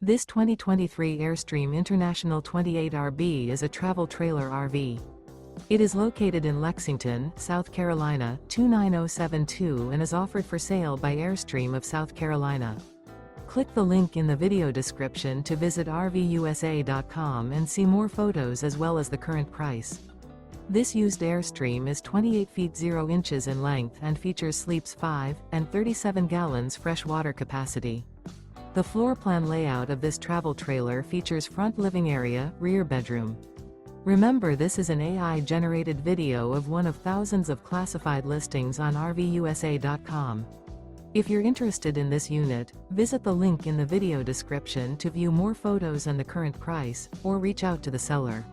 This 2023 Airstream International 28RB is a travel trailer RV. It is located in Lexington, South Carolina, 29072 and is offered for sale by Airstream of South Carolina. Click the link in the video description to visit RVUSA.com and see more photos as well as the current price. This used Airstream is 28 feet 0 inches in length and features sleeps 5 and 37 gallons fresh water capacity. The floor plan layout of this travel trailer features front living area, rear bedroom. Remember, this is an AI-generated video of one of thousands of classified listings on RVUSA.com. If you're interested in this unit, visit the link in the video description to view more photos and the current price, or reach out to the seller.